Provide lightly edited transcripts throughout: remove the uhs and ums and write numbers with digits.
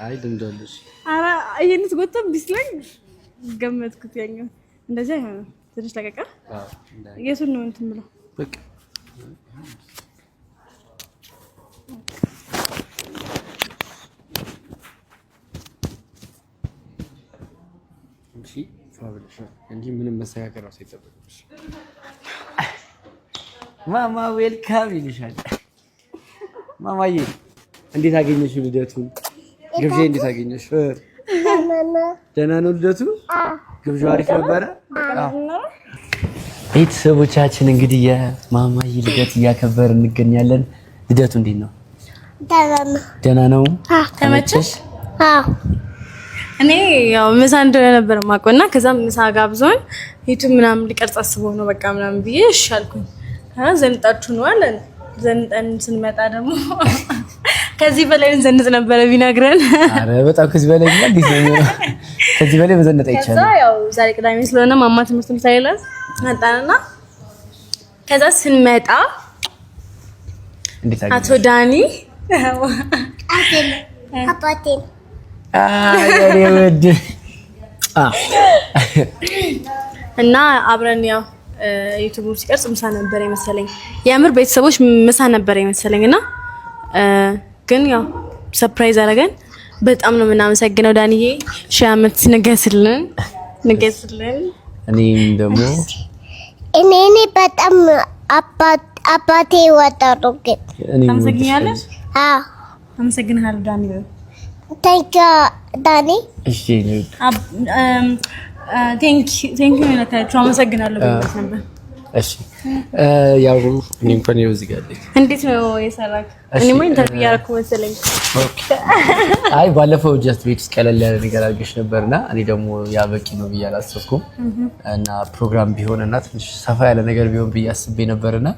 አይ ልምዶልሽ አራ አይነት ጎተም ቢስለኝ ገመትኩት ያኛው እንደዚህ አይሆንም ትንሽ ለቀቀ የቱን ነው እንትን ብለው በቃ እሺ ፋብሪካ እንጂ ምንም መስተካከል ነው ሳይጠበቅሽ ማማ ዌልካም ይልሻል ማማዬ እንዴት አገኘሽው ልደቱን ግብዣ እንዴት አገኘሽ ደህና ነው ልደቱ ግብዣው አሪፍ ነበረ ቤተሰቦቻችን እንግዲህ የማማዬ ልደት እያከበርን እንገኛለን ልደቱ እንዴት ነው ደህና ነው ተመቸሽ አዎ እኔ ያው ምሳ እንደሆነ ነበር ማቆና ከዛም ምሳ ጋብዞን ዩቲዩብ ምናምን ሊቀርጽ አስቦ ነው በቃ ምናምን ብዬ እሺ አልኩኝ ዘንጣችሁ ነው አለን ዘንጠን ስንመጣ ደግሞ ከዚህ በላይ ዘንጥ ነበር ቢነግረን አረ በጣም ከዚህ በላይ ነው ከዚህ በላይ መዘነጥ አይቻልም ከዛ ያው ዛሬ ቅዳሜ ስለሆነ ማማ ትምህርቱን ሳይላስ መጣና ከዛ ስንመጣ እንዴት አቶ ዳኒ አባቴ አይ ወድ እና አብረን ያው ዩቲዩብ ሲቀርጽ ምሳ ነበር የመሰለኝ የምር ቤተሰቦች ምሳ ነበር የመሰለኝና ግን ያው ሰርፕራይዝ አደረገን በጣም ነው የምናመሰግነው ዳንዬ ሺህ ዓመት ንገስልን እኔም ደግሞ እኔ በጣም አባቴ ወጣው ግን ታመሰግኛለሽ አዎ አመሰግናለሁ ዳኒ ታንክ ዳኒ እሺ ቴንክ ዩ ለታችሁ አመሰግናለሁ ማለት ነበር እሺ ያው እኔ እንኳን እዚህ ጋር እንዴት ነው የሰራክ እኔማ ኢንተርቪው ያደረኩ መሰለኝ ኦኬ አይ ባለፈው ጀስት ቤት ቀለል ያለ ነገር አድርገሽ ነበርና እኔ ደግሞ ያ በቂ ነው ብዬ አላሰብኩም እና ፕሮግራም ቢሆንና ትንሽ ሰፋ ያለ ነገር ቢሆን ብዬ አስቤ ነበርና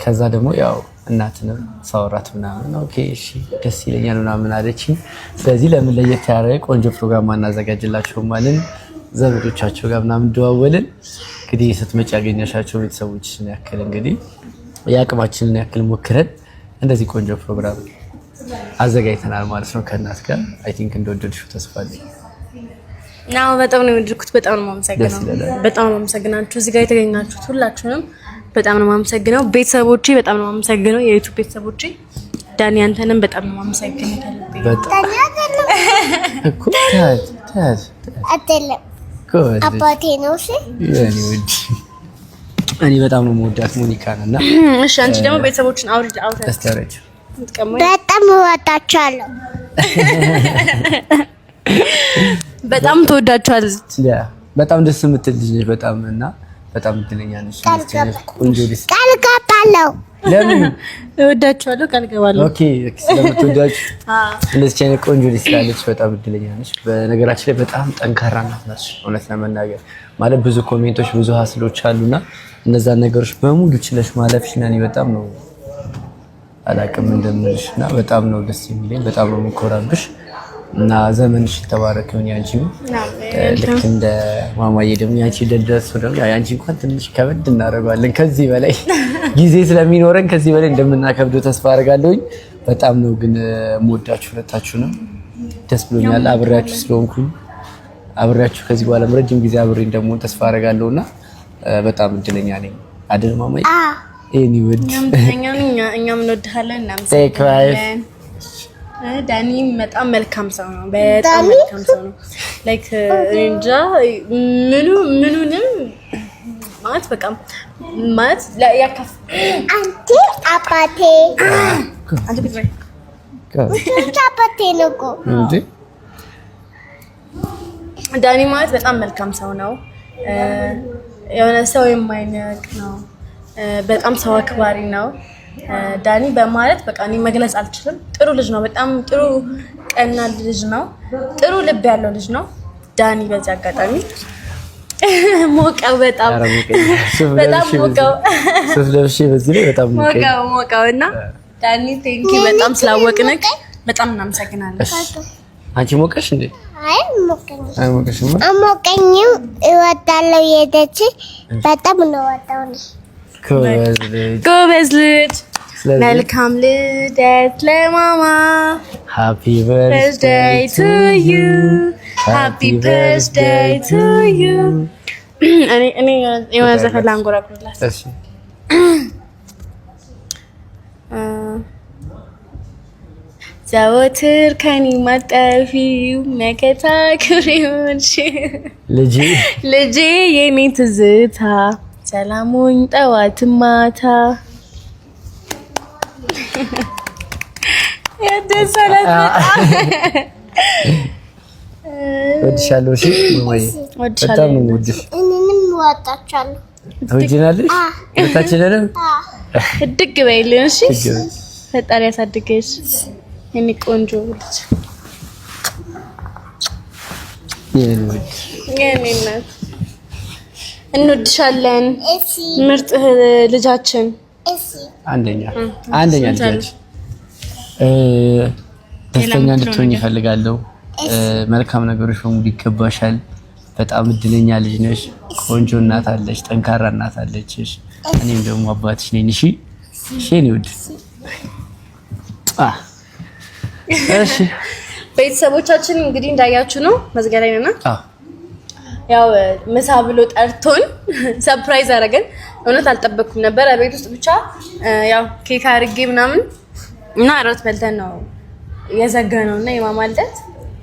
ከዛ ደግሞ ያው እናትንም ሳወራት ምናምን ኦኬ እሺ ደስ ይለኛል ምናምን አለችኝ ስለዚህ ለምን ለየት ያለ ቆንጆ ፕሮግራም አናዘጋጅላችሁ ማለት ዘመዶቻቸው ጋር ምናምን ደዋወልን እንግዲህ ስትመጪ ያገኘሻቸው ቤተሰቦችሽን ያክል እንግዲህ ያቅማችንን ያክል ሞክረን እንደዚህ ቆንጆ ፕሮግራም አዘጋጅተናል ማለት ነው ከእናት ጋር አይ ቲንክ እንደወደድሽው ተስፋ አለኝ ናው በጣም ነው የወደድኩት በጣም ነው የማመሰግናችሁ እዚህ ጋር የተገኛችሁት ሁላችሁንም በጣም ነው የማመሰግነው ቤተሰቦቼ በጣም ነው የማመሰግነው የዩቲዩብ ቤተሰቦቼ ዳኒ አንተንም በጣም ነው የማመሰግነው በጣም እኮ አይደለም አባቴ ነው እሺ እኔ በጣም ነው የምወዳት ሞኒካን እና እሺ አንቺ ደግሞ ቤተሰቦችን አውርድ ተስተረጭ በጣም እወዳቸዋለሁ በጣም ተወዳቸዋለች ያ በጣም ደስ የምትል ልጅ ነች በጣም እና በጣም እድለኛ ነሽ ቆንጆ ልጅ ቃል ገባለሁ ለምን እወዳቸዋለሁ ቃል ገባለሁ ኦኬ ስለምትወዳችሁ እንደዚህ አይነት ቆንጆ ልጅ ስላለች በጣም እድለኛ ነሽ በነገራችን ላይ በጣም ጠንካራ እናት ነሽ እውነት ለመናገር ማለት ብዙ ኮሜንቶች ብዙ ሀስሎች አሉና እነዛ ነገሮች በሙሉ ችለሽ ማለፍሽ ነኝ በጣም ነው አላቅም እንደምልሽና በጣም ነው ደስ የሚለኝ በጣም ነው የምኮራብሽ እና ዘመንሽ ተባረክ ይሁን ያንቺ ልክ እንደ ማማዬ ደግሞ ያንቺ ደደሱ ደግሞ ያንቺ እንኳን ትንሽ ከበድ እናደርጋለን ከዚህ በላይ ጊዜ ስለሚኖረን ከዚህ በላይ እንደምናከብደው ተስፋ አደርጋለሁኝ በጣም ነው ግን የምወዳችሁ ሁለታችሁንም ደስ ብሎኛል አብሬያችሁ ስለሆንኩኝ አብሬያችሁ ከዚህ በኋላ ረጅም ጊዜ አብሬ እንደምሆን ተስፋ አደርጋለሁና በጣም እድለኛ ነኝ አይደል ማማዬ ኤኒዌይ እኛም እንወድሃለን እናመሰግናለን ዳኒ በጣም መልካም ሰው ነው በጣም መልካም ሰው ነው ላይክ እንጃ ምኑንም ማለት በቃ ማለት ያካፍ አንቺ አባቴ አንቺ ብትበይ አባቴ ነው እኮ እንዴ ዳኒ ማለት በጣም መልካም ሰው ነው የሆነ ሰው የማይነቅ ነው በጣም ሰው አክባሪ ነው ዳኒ በማለት በቃ እኔ መግለጽ አልችልም ጥሩ ልጅ ነው በጣም ጥሩ ቀና ልጅ ነው ጥሩ ልብ ያለው ልጅ ነው ዳኒ በዚህ አጋጣሚ ሞቀው በጣም ሞቀው ሱፍ ለብሼ በዚህ ላይ በጣም ሞቀውና ዳኒ ቴንኪ በጣም ስላወቅንክ በጣም እናመሰግናለን አንቺ ሞቀሽ እንዴ አይ ሞቀኝ አሞቀኝም እወዳለሁ የደች በጣም ነው ወጣው ጎበዝ ልጅ መልካም ልደት ለማማ ሃፒ በርዝዴይ ቱ ዩ ሃፒ በርዝዴይ ቱ ዩ። እኔ የሆነ ዘፈን ላንጎራጉርላት። እሺ ዘወትር ከኔ ማጠፊው መከታ ክሬውንሽ ልጄ የኔ ትዝታ ሰላሙኝ ጠዋት ማታ ያደሰላት ወድሻለሁ። እሺ ወይ በጣም ነው ወድሽ። እኔንም ወጣቻለሁ። ወድናለሽ ወጣችለለም እድግ በይልን። እሺ ፈጣሪ ያሳድገሽ የኔ ቆንጆ ልጅ የኔ እናት እንወድሻለን። ምርጥ ልጃችን አንደኛ ልጃችን ደስተኛ እንድትሆኝ ይፈልጋለሁ። መልካም ነገሮች በሙሉ ይገባሻል። በጣም እድለኛ ልጅ ነሽ። ቆንጆ እናት አለሽ፣ ጠንካራ እናት አለችሽ። እኔም ደግሞ አባትሽ ነኝ። እሺ እኔ ውድ እሺ ቤተሰቦቻችን እንግዲህ እንዳያችሁ ነው መዝጊያ ላይ ነና ያው ምሳ ብሎ ጠርቶን ሰርፕራይዝ አደረገን። እውነት አልጠበቅኩም ነበር። ቤት ውስጥ ብቻ ያው ኬክ አድርጌ ምናምን እና እራት በልተን ነው የዘጋነውና የማማ ልደት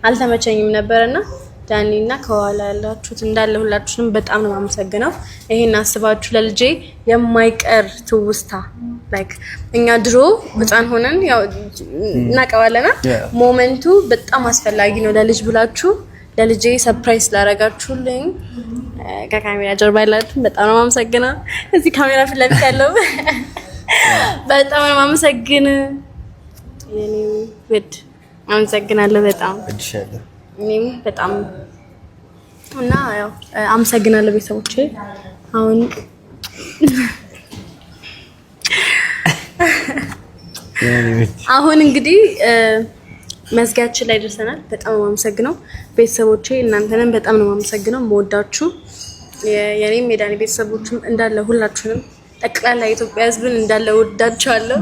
አልተመቸኝም ነበርና ዳኒና ከኋላ ያላችሁት እንዳለ ሁላችሁንም በጣም ነው የማመሰግነው። ይሄን አስባችሁ ለልጄ የማይቀር ትውስታ ላይክ እኛ ድሮ ህፃን ሆነን ያው እናቀዋለና ሞመንቱ በጣም አስፈላጊ ነው ለልጅ ብላችሁ ለልጄ ሰርፕራይዝ ላረጋችሁልኝ ከካሜራ ጀርባ ያላችሁ በጣም ነው የማመሰግነው። እዚህ ካሜራ ፊት ለፊት ያለው በጣም ነው የማመሰግነው። የኔ ውድ አመሰግናለሁ በጣም እድሻለሁ። እኔም በጣም እና ያው አመሰግናለሁ ቤተሰቦቼ። አሁን እንግዲህ መዝጊያችን ላይ ደርሰናል። በጣም ነው የማመሰግነው ቤተሰቦቼ። እናንተንም በጣም ነው የማመሰግነው። የምወዳችሁ የኔም የዳኒ ቤተሰቦችም እንዳለ ሁላችሁንም ጠቅላላ የኢትዮጵያ ሕዝብን እንዳለ ወዳችኋለሁ።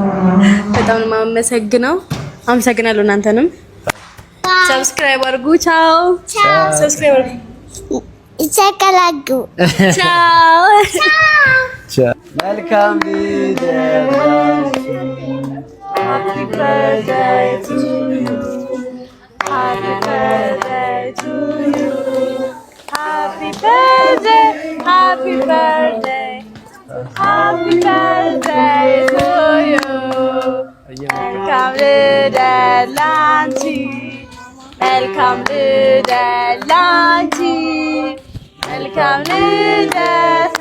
በጣም ነው የማመሰግነው። አመሰግናለሁ። እናንተንም ሰብስክራይብ አድርጉ። ቻው ሰብስክራይብ አድርጉ። ይተከላጉ። ቻው ቻው። መልካም ልደት። Happy birthday to you. Happy birthday to you. Happy birthday. Happy birthday. Happy birthday to you. Welcome ልደት ላንቺ መልካም ልደት ላንቺ መልካም ልደት